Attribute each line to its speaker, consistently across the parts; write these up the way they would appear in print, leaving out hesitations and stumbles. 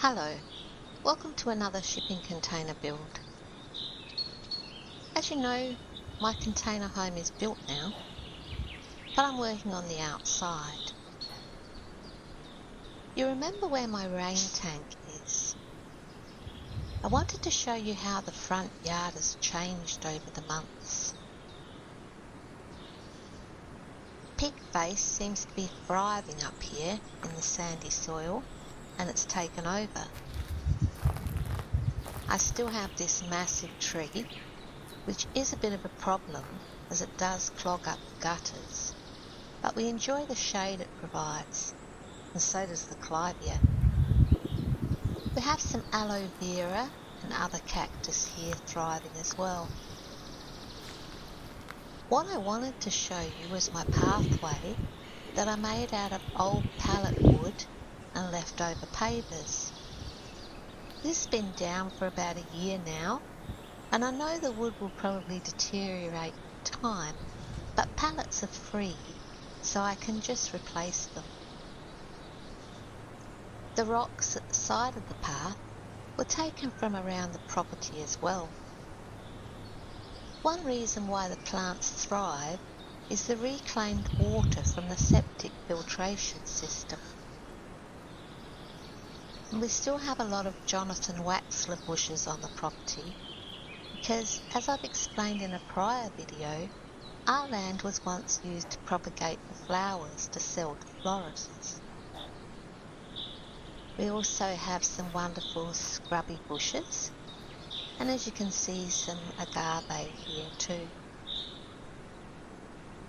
Speaker 1: Hello, welcome to another shipping container build. As you know, my container home is built now, but I'm working on the outside. You remember where my rain tank is? I wanted to show you how the front yard has changed over the months. Pig face seems to be thriving up here in the sandy soil, and it's taken over. I still have this massive tree, which is a bit of a problem as it does clog up the gutters, but we enjoy the shade it provides, and so does the clivia. We have some aloe vera and other cactus here thriving as well. What I wanted to show you was my pathway that I made out of old pallet wood and leftover pavers. This has been down for about a year now, and I know the wood will probably deteriorate with time, but pallets are free, so I can just replace them. The rocks at the side of the path were taken from around the property as well. One reason why the plants thrive is the reclaimed water from the septic filtration system. And we still have a lot of Jonathan Waxler bushes on the property because, as I've explained in a prior video, our land was once used to propagate the flowers to sell to florists. We also have some wonderful scrubby bushes, and as you can see, some agave here too.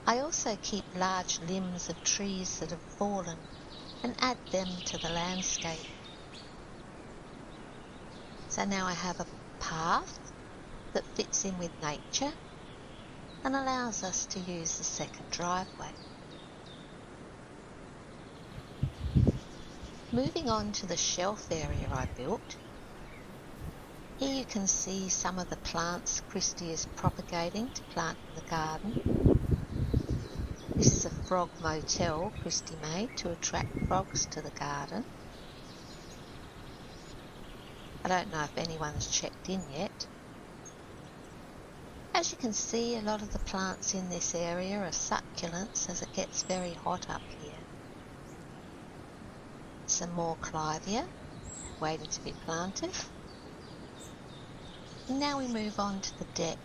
Speaker 1: I also keep large limbs of trees that have fallen and add them to the landscape. So now I have a path that fits in with nature and allows us to use the second driveway. Moving on to the shelf area I built, here you can see some of the plants Christy is propagating to plant in the garden. This is a frog motel Christy made to attract frogs to the garden. I don't know if anyone's checked in yet. As you can see, a lot of the plants in this area are succulents as it gets very hot up here. Some more clivia waiting to be planted. And now we move on to the deck.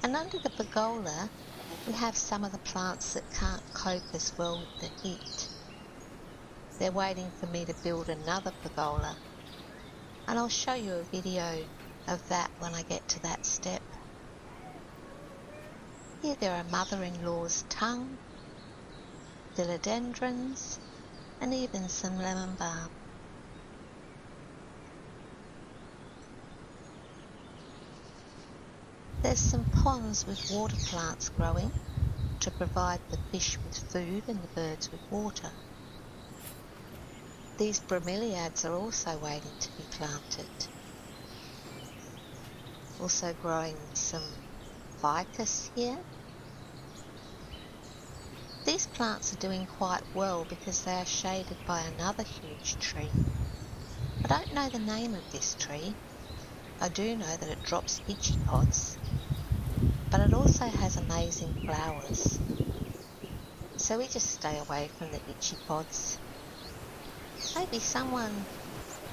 Speaker 1: And under the pergola, we have some of the plants that can't cope as well with the heat. They're waiting for me to build another pergola, and I'll show you a video of that when I get to that step. Here there are mother-in-law's tongue, philodendrons, and even some lemon balm. There's some ponds with water plants growing to provide the fish with food and the birds with water. These bromeliads are also waiting to be planted. Also growing some ficus here. These plants are doing quite well because they are shaded by another huge tree. I don't know the name of this tree. I do know that it drops itchy pods, but it also has amazing flowers. So we just stay away from the itchy pods. Maybe someone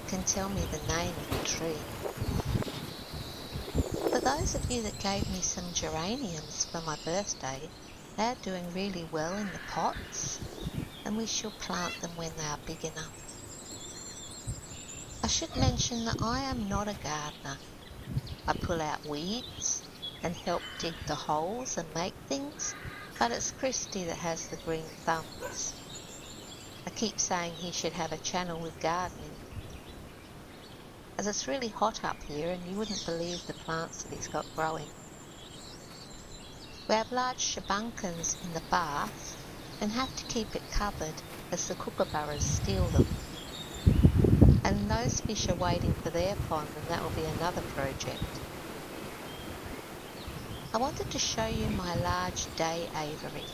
Speaker 1: can tell me the name of the tree. For those of you that gave me some geraniums for my birthday, they are doing really well in the pots, and we shall plant them when they are big enough. I should mention that I am not a gardener. I pull out weeds and help dig the holes and make things, but it's Christy that has the green thumbs. I keep saying he should have a channel with gardening, as it's really hot up here and you wouldn't believe the plants that he's got growing. We have large shabunkins in the bath and have to keep it covered as the kookaburras steal them. And those fish are waiting for their pond, and that will be another project. I wanted to show you my large day aviary.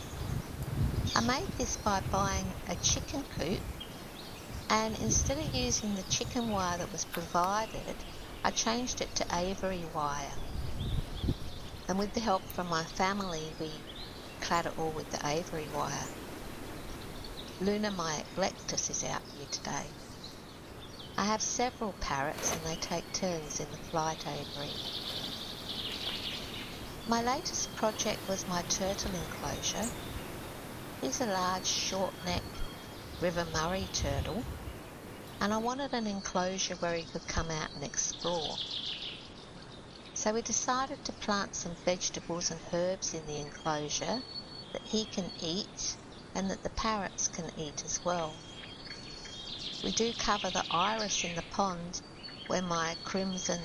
Speaker 1: I made this by buying a chicken coop And instead of using the chicken wire that was provided, I changed it to aviary wire. And with the help from my family, we clad it all with the aviary wire. Luna, my eclectus, is out here today. I have several parrots and they take turns in the flight aviary. My latest project was my turtle enclosure. He's a large short-neck River Murray turtle, and I wanted an enclosure where he could come out and explore. So we decided to plant some vegetables and herbs in the enclosure that he can eat and that the parrots can eat as well. We do cover the iris in the pond where my crimson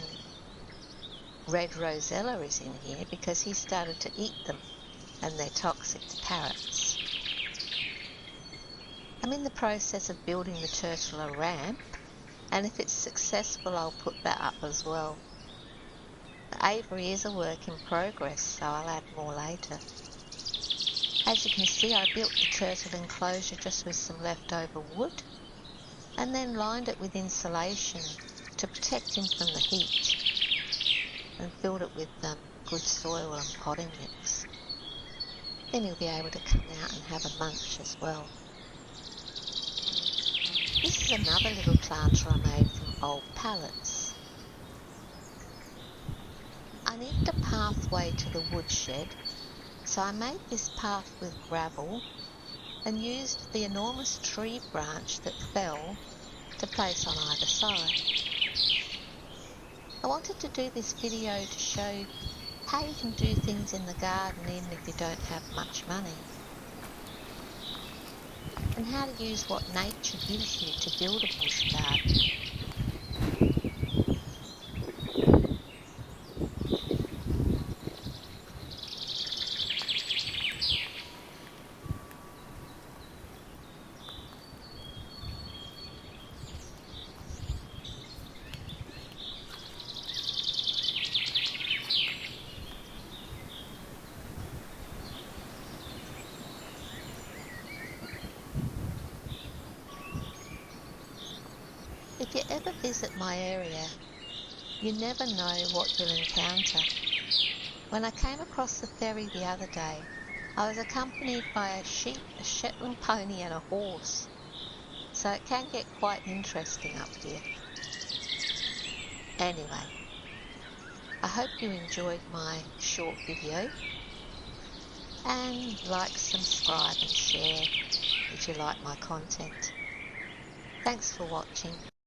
Speaker 1: red rosella is in here because he started to eat them and they're toxic to parrots. I'm in the process of building the turtle a ramp, and if it's successful I'll put that up as well. The aviary is a work in progress, so I'll add more later. As you can see, I built the turtle enclosure just with some leftover wood and then lined it with insulation to protect him from the heat and filled it with good soil and potting mix. Then he'll be able to come out and have a munch as well. This is another little planter I made from old pallets. I needed a pathway to the woodshed, so I made this path with gravel and used the enormous tree branch that fell to place on either side. I wanted to do this video to show how you can do things in the garden even if you don't have much money, and how to use what nature gives you to build a bush garden. If you ever visit my area, you never know what you'll encounter. When I came across the ferry the other day, I was accompanied by a sheep, a Shetland pony and a horse, so it can get quite interesting up here. Anyway, I hope you enjoyed my short video, and like, subscribe and share if you like my content. Thanks for watching.